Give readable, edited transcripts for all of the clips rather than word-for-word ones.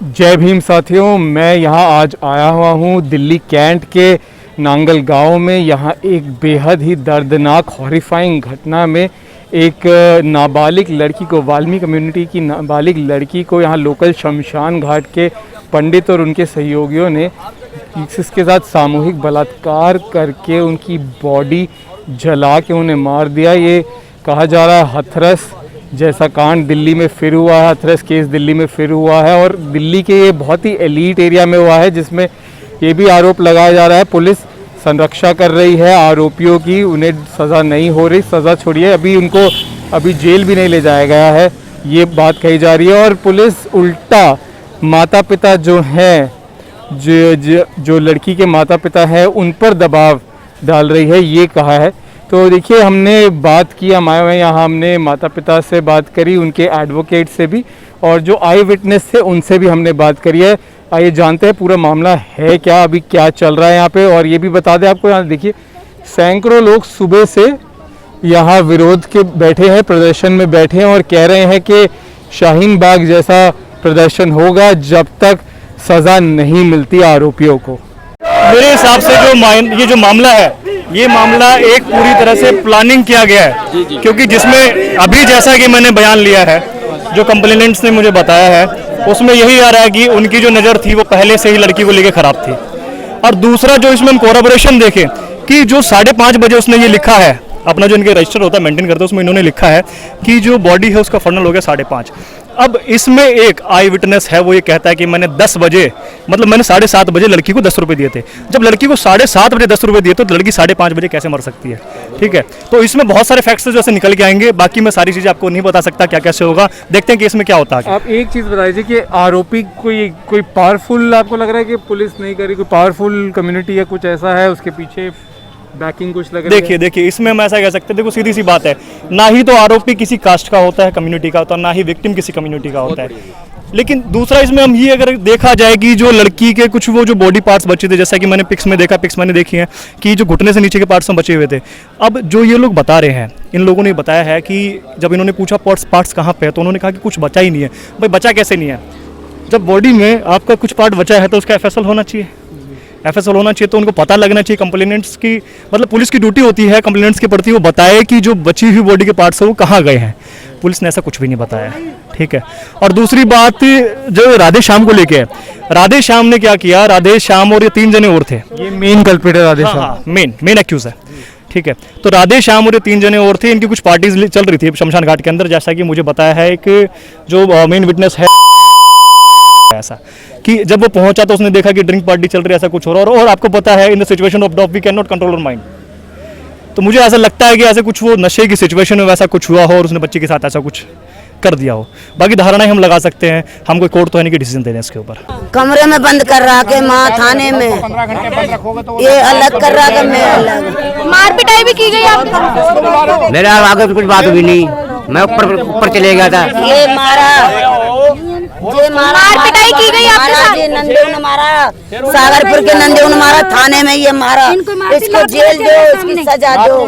जय भीम साथियों, मैं यहाँ आज आया हुआ हूँ दिल्ली कैंट के नांगल गांव में। यहाँ एक बेहद ही दर्दनाक हॉरिफाइंग घटना में एक नाबालिग लड़की को, वाल्मीकि कम्युनिटी की नाबालिग लड़की को यहाँ लोकल शमशान घाट के पंडित और उनके सहयोगियों ने इसके साथ सामूहिक बलात्कार करके उनकी बॉडी जला के उन्हें मार दिया। ये कहा जा रहा है हाथरस जैसा कांड दिल्ली में फिर हुआ है, हाथरस केस दिल्ली में फिर हुआ है और दिल्ली के ये बहुत ही एलीट एरिया में हुआ है, जिसमें ये भी आरोप लगाया जा रहा है पुलिस संरक्षा कर रही है आरोपियों की, उन्हें सज़ा नहीं हो रही। सज़ा छोड़िए, अभी उनको जेल भी नहीं ले जाया गया है, ये बात कही जा रही है। और पुलिस उल्टा माता पिता जो हैं, जो लड़की के माता पिता हैं, उन पर दबाव डाल रही है, ये कहा है। तो देखिए, हमने बात की, हम आए हुए यहाँ, हमने माता पिता से बात करी, उनके एडवोकेट से भी, और जो आई विटनेस थे उनसे भी हमने बात करी है। आइए जानते हैं पूरा मामला है क्या, अभी क्या चल रहा है यहाँ पे। और ये भी बता दें आपको, यहाँ देखिए सैकड़ों लोग सुबह से यहाँ विरोध के बैठे हैं, प्रदर्शन में बैठे हैं और कह रहे हैं कि शाहीन बाग जैसा प्रदर्शन होगा जब तक सज़ा नहीं मिलती आरोपियों को। मेरे हिसाब से ये जो मामला है, ये मामला एक पूरी तरह से प्लानिंग किया गया है, क्योंकि जिसमें अभी जैसा कि मैंने बयान लिया है, जो कंप्लेनेंट्स ने मुझे बताया है, उसमें यही आ रहा है कि उनकी जो नज़र थी वो पहले से ही लड़की को लेकर खराब थी। और दूसरा जो इसमें हम कोरबोरेशन देखें कि जो 5:30 बजे उसने ये लिखा है, अपना जो इनके रजिस्टर होता है मेंटेन करते हैं, उसमें इन्होंने लिखा है कि जो बॉडी है उसका फर्नल हो गया 5:30। अब इसमें एक आई विटनेस है, वो ये कहता है कि मैंने 10 बजे, मतलब मैंने 7:30 बजे लड़की को 10 रुपये दिए थे। जब लड़की को 7:30 बजे 10 रुपये दिए तो लड़की 5:30 बजे कैसे मर सकती है? ठीक है, तो इसमें बहुत सारे फैक्ट्स जैसे निकल के आएंगे। बाकी मैं सारी चीज़ें आपको नहीं बता सकता क्या कैसे होगा, देखते हैं कि इसमें क्या होता है। आप एक चीज़ बता दीजिए कि आरोपी कोई पावरफुल आपको लग रहा है कि पुलिस नहीं करी, कोई पावरफुल कम्युनिटी या कुछ ऐसा है उसके पीछे बैकिंग कुछ लग रही है? देखिए इसमें हम ऐसा कह सकते हैं, देखो सीधी सी बात है, ना ही तो आरोपी किसी कास्ट का होता है, कम्युनिटी का होता है, ना ही विक्टिम किसी कम्युनिटी का होता है। लेकिन दूसरा इसमें हम ये अगर देखा जाए कि जो लड़की के कुछ वो जो बॉडी पार्ट्स बचे थे, जैसा कि मैंने पिक्स मैंने देखी हैं कि जो घुटने से नीचे के पार्ट्स बचे हुए थे। अब जो ये लोग बता रहे हैं, इन लोगों ने बताया है कि जब इन्होंने पूछा पार्ट्स कहाँ पे है, तो उन्होंने कहा कि कुछ बचा ही नहीं है। भाई बचा कैसे नहीं है? जब बॉडी में आपका कुछ पार्ट बचा है तो उसका FSL होना चाहिए, FSL होना चाहिए, तो उनको पता लगना चाहिए। कंप्लेनेंट्स की, मतलब पुलिस की ड्यूटी होती है कंप्लेनेंट्स के प्रति वो बताए कि जो बची हुई बॉडी के पार्ट्स है वो कहाँ गए हैं। पुलिस ने ऐसा कुछ भी नहीं बताया, ठीक है। और दूसरी बात जो राधे श्याम को लेके है, राधे श्याम ने क्या किया, राधे श्याम और ये 3 जने और थे, ये मेन कल्प्रिट है राधे श्याम, मेन एक्यूज है, ठीक है। तो राधे श्याम और ये 3 जने और थे, इनकी कुछ पार्टीज चल रही थी शमशान घाट के अंदर, जैसा कि मुझे बताया है एक जो मेन विटनेस है, ऐसा कि जब वो पहुंचा तो उसने देखा कि ड्रिंक पार्टी चल रही है, ऐसा कुछ हो रहा है। और आपको पता है, in the situation of dog we can not control our mind. तो मुझे ऐसा लगता है कि ऐसे कुछ वो नशे की सिचुएशन में वैसा कुछ हुआ हो और उसने बच्चे के साथ ऐसा कुछ कर दिया हो। बाकी धारणाएं हम लगा सकते हैं, हम कोई कोर्ट तो है नहीं कि डिसीजन दे दें इसके ऊपर। कमरे में बंद कर रहा के माँ थाने में, ये अलग कर रहा के मैं अलग। मार पिटाई भी की गई आपको? मेरे आगे कुछ बात भी नहीं, मैं ऊपर चले गया था। ये मारा, मार पिटाई की गई आपके साथ? ये नंदेव ने मारा, सागरपुर के नंदेव ने मारा, थाने में ये मारा। इसको जेल दो, इसकी सजा दो।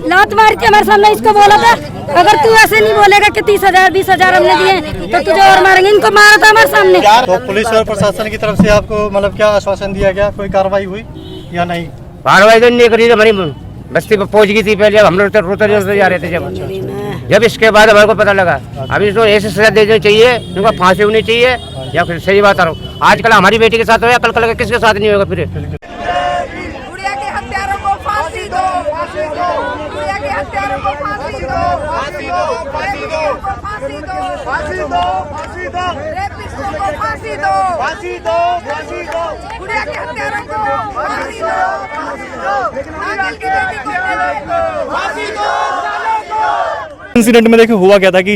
लात मार के हमारे सामने इसको बोला था, अगर तू ऐसे नहीं बोलेगा कि 30,000 20,000 हमने दिए तो तुझे और मारेंगे। इनको मारा था हमारे सामने। तो पुलिस और प्रशासन की तरफ से आपको मतलब क्या आश्वासन दिया गया, कोई कार्रवाई हुई या नहीं? कार्रवाई तो नहीं करी, हमारी बस्ती पर पहुंच गई थी पहले। अब हम लोग रोते जा रहे थे जब इसके बाद हमारे को पता लगा। अभी इसको ऐसे सजा देनी चाहिए, इनको फांसी होनी चाहिए, या फिर सही बात करो, आजकल हमारी बेटी के साथ हो या कल किसके साथ नहीं होगा। फिर गुड़िया के हत्यारों को फांसी दो, गुड़िया के हत्यारों को फांसी दो, फांसी दो, फांसी दो, फांसी दो, फांसी दो, फांसी दो, रेपिस्टों को फांसी दो, फांसी दो, फांसी दो, गुड़िया के हत्यारों को फांसी दो, फांसी दो, नागल की बेटी को फांसी दो। इंसिडेंट में देखिए हुआ क्या था कि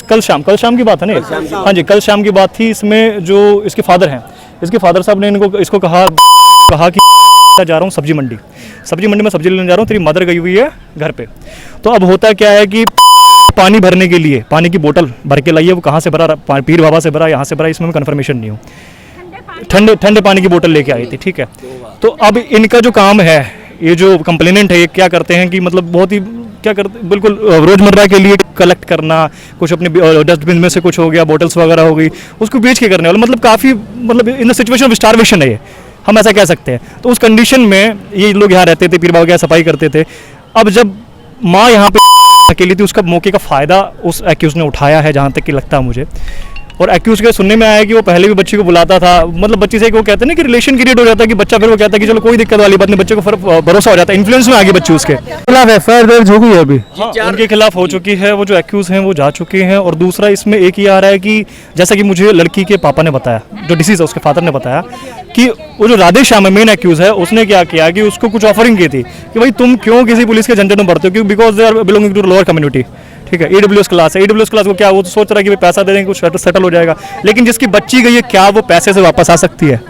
कल शाम की बात है ना, हाँ जी, कल शाम की बात थी। इसमें जो इसके फादर हैं, इसके फादर साहब ने इसको कहा कि जा रहा हूँ सब्जी मंडी में सब्जी लेने जा रहा हूँ, तेरी मदर गई हुई है घर पे। तो अब होता क्या है कि पानी भरने के लिए पानी की बोतल भर के लाइए, वो कहाँ से भरा, पीर बाबा से भरा, यहाँ से भरा, इसमें कन्फर्मेशन नहीं हूँ। ठंडे पानी की बोतल लेके आई थी, ठीक है। तो अब इनका जो काम है, ये जो कंप्लेनेंट है, ये क्या करते हैं कि मतलब बहुत ही क्या करते, बिल्कुल रोजमर्रा के लिए कलेक्ट करना, कुछ अपने डस्टबिन में से कुछ हो गया, बोतल्स वगैरह हो गई, उसको बेच के करने वाले, मतलब काफ़ी, मतलब इन द सिचुएशन ऑफ स्टारवेशन है ये, हम ऐसा कह सकते हैं। तो उस कंडीशन में ये लोग यहाँ रहते थे, पीर बाबा के सफाई करते थे। अब जब माँ यहाँ पे अकेली थी, उसका मौके का फ़ायदा उस एक्यूज़ ने उठाया है, जहाँ तक कि लगता है मुझे। और एक्यूज़ के सुनने में आया है कि वो पहले भी बच्ची को बुलाता था, मतलब बच्ची से वो कहते हैं ना कि रिलेशन क्रिएट हो जाता है, कि बच्चा फिर वो कहता है कि चलो कोई दिक्कत वाली बात नहीं, बच्चे को भरोसा हो जाता है, इन्फ्लुएंस में आ गई बच्ची उसके खिलाफ एफआईआर दर्ज हो गई है अभी? हाँ, उनके खिलाफ हो चुकी है, वो जो एक्यूज़ हैं वो जा चुके हैं। और दूसरा इसमें एक ये आ रहा है कि जैसा कि मुझे लड़की के पापा ने बताया, जो डिसीज है उसके फादर ने बताया, कि वो जो राधे श्याम मेन एक्यूज़ है, उसने क्या किया कि उसको कुछ ऑफरिंग की थी कि भाई तुम क्यों किसी पुलिस के झंझट में पड़ते हो, क्योंकि because they are belonging to lower community, ठीक है। ईडब्ल्यूएस क्लास है, ईडब्ल्यूएस क्लास को क्या वो तो सोच रहा है कि भाई पैसा दे देंगे कुछ सेटल हो जाएगा, लेकिन जिसकी बच्ची गई है क्या वो पैसे से वापस आ सकती है?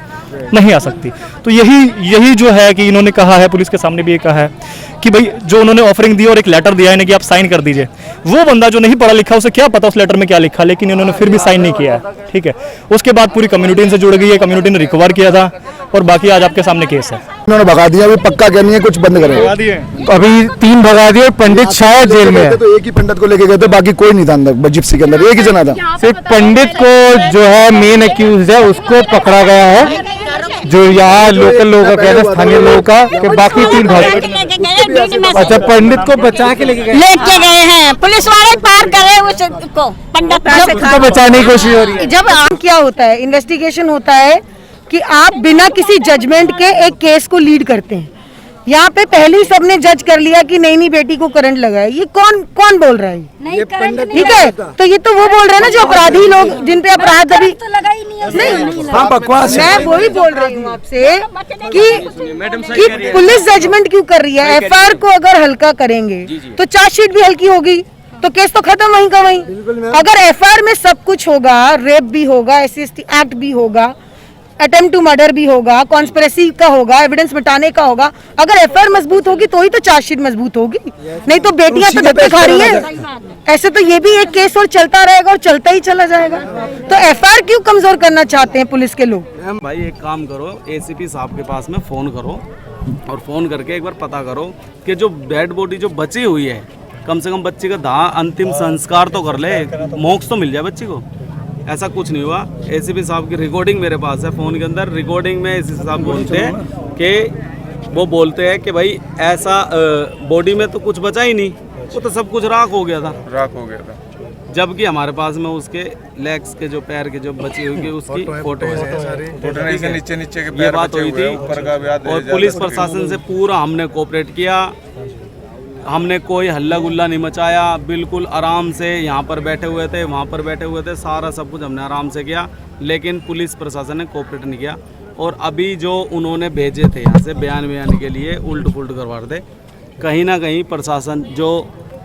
नहीं आ सकती। तो यही जो है कि इन्होंने कहा है, पुलिस के सामने भी ये कहा है कि भाई जो उन्होंने ऑफरिंग दी और एक लेटर दिया है कि आप साइन कर दीजिए, वो बंदा जो नहीं पढ़ा लिखा उसे क्या पता उस लेटर में क्या लिखा, लेकिन इन्होंने फिर भी साइन नहीं किया है, ठीक है। उसके बाद पूरी कम्युनिटी इनसे जुड़ गई है, कम्युनिटी ने रिकवर किया था, और बाकी आज आपके सामने केस है। उन्होंने भगा दिया, अभी पक्का क्या नहीं है, कुछ बंद करें। अभी 3 भगा दिए और पंडित शायद जेल में है। तो एक ही पंडित को लेके गए थे, बाकी कोई नहीं था अंदर जिप्सी के अंदर, एक ही जना था। सिर्फ पंडित को जो है मेन एक्यूज है उसको पकड़ा गया है, जो यहाँ लोकल लोगों का कहना है, स्थानीय लोगों का, कि बाकी 3 भाग। अच्छा, पंडित को बचा के लेके गए हैं, पुलिस वाले पार कर रहे हैं उसको, पंडित उसको बचाने की कोशिश हो रही है। जब क्या होता है, इन्वेस्टिगेशन होता है कि आप बिना किसी जजमेंट के एक केस को लीड करते हैं। यहाँ पे पहले ही सबने जज कर लिया कि नहीं बेटी को करंट लगा है। ये कौन बोल रहा है? ठीक है, तो ये तो वो बोल रहे हैं ना जो अपराधी लोग, जिन पे अपराध अभी नहीं। हाँ, बकवास। मैं वही बोल रही हूँ आपसे कि पुलिस जजमेंट क्यों कर रही है? एफआईआर को अगर हल्का करेंगे तो चार्जशीट भी हल्की होगी, तो केस तो खत्म वहीं का वहीं। अगर एफआईआर में सब कुछ होगा, रेप भी होगा, SC/ST एक्ट भी होगा, अटेम्प्ट टू मर्डर भी होगा, कॉन्स्पिरेसी का होगा, एविडेंस मिटाने का होगा, अगर एफआईआर मजबूत होगी तो ही तो चार्जशीट मजबूत होगी, नहीं तो बेटियां तो धक्के खा रही हैं। ऐसे तो ये भी एक केस और चलता रहेगा और चलता ही चला जाएगा। तो एफआईआर क्यों कमजोर करना चाहते हैं पुलिस के लोग? भाई एक काम करो, ACP साहब के पास में फ़ोन करो और फ़ोन करके एक बार पता करो कि जो डेड बॉडी जो बची हुई है, कम से कम बच्ची का अंतिम संस्कार तो कर ले, मोक्ष तो मिल जाए बच्ची को। ऐसा कुछ नहीं हुआ। ACP साहब की रिकॉर्डिंग मेरे पास है फ़ोन के अंदर। रिकॉर्डिंग में ACP साहब बोलते हैं कि वो बोलते हैं कि भाई ऐसा बॉडी में तो कुछ बचा ही नहीं, वो तो सब कुछ राख हो गया था। जबकि हमारे पास में उसके लेग्स के जो पैर के जो बची हुई उसकी फोटो है, नीचे ये बात हुई थी। और पुलिस प्रशासन से पूरा हमने कोऑपरेट किया, हमने कोई हल्ला गुल्ला नहीं मचाया, बिल्कुल आराम से यहाँ पर बैठे हुए थे, वहाँ पर बैठे हुए थे, सारा सब कुछ हमने आराम से किया, लेकिन पुलिस प्रशासन ने कोऑपरेट नहीं किया। और अभी जो उन्होंने भेजे थे यहाँ से बयान के लिए उल्ट पुल्ट करवा रहे थे, कहीं ना कहीं प्रशासन जो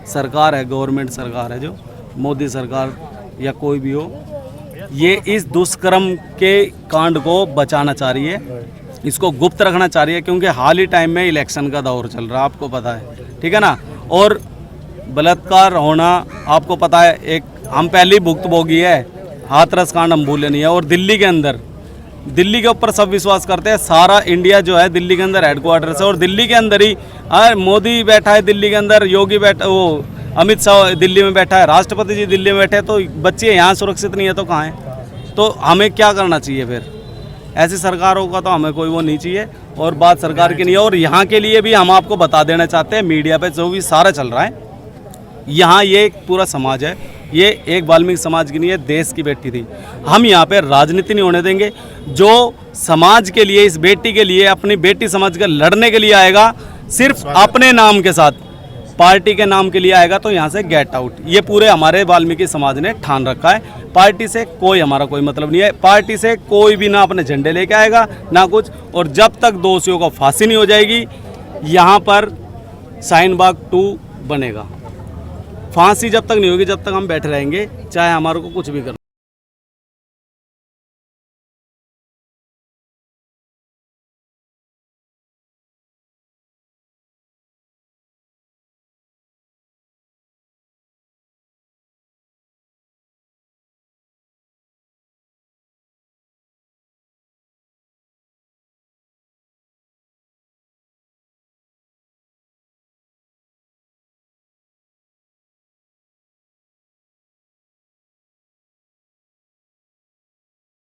सरकार है, गवर्नमेंट सरकार है, जो मोदी सरकार या कोई भी हो, ये इस दुष्कर्म के कांड को बचाना चाह रही है, इसको गुप्त रखना चाह रही है, क्योंकि हाल ही टाइम में इलेक्शन का दौर चल रहा है, आपको पता है, ठीक है ना। और बलात्कार होना आपको पता है, एक हम पहली भुक्तभोगी है, हाथरस कांड हम भूले नहीं है। और दिल्ली के अंदर, दिल्ली के ऊपर सब विश्वास करते हैं, सारा इंडिया जो है दिल्ली के अंदर हेडक्वार्टर्स है, और दिल्ली के अंदर ही मोदी बैठा है, दिल्ली के अंदर योगी बैठा, वो अमित शाह दिल्ली में बैठा है, राष्ट्रपति जी दिल्ली में बैठे हैं, तो बच्चे यहाँ सुरक्षित नहीं है तो कहाँ हैं? तो हमें क्या करना चाहिए फिर? ऐसी सरकारों का तो हमें कोई वो नहीं चाहिए, और बात सरकार की नहीं है। और यहाँ के लिए भी हम आपको बता देना चाहते हैं, मीडिया पे जो भी सारा चल रहा है, यहाँ ये एक पूरा समाज है, ये एक वाल्मीकि समाज की नहीं है, देश की बेटी थी। हम यहाँ पे राजनीति नहीं होने देंगे। जो समाज के लिए, इस बेटी के लिए, अपनी बेटी समझ कर लड़ने के लिए आएगा, सिर्फ अपने नाम के साथ, पार्टी के नाम के लिए आएगा, तो यहाँ से गेट आउट। ये पूरे हमारे वाल्मीकि समाज ने ठान रखा है। पार्टी से कोई हमारा कोई मतलब नहीं है, पार्टी से कोई भी ना अपने झंडे लेके आएगा ना कुछ। और जब तक दोषियों को फांसी नहीं हो जाएगी, यहाँ पर शाहीन-बाग 2 बनेगा। फांसी जब तक नहीं होगी, जब तक हम बैठे रहेंगे, चाहे हमारे को कुछ भी करना।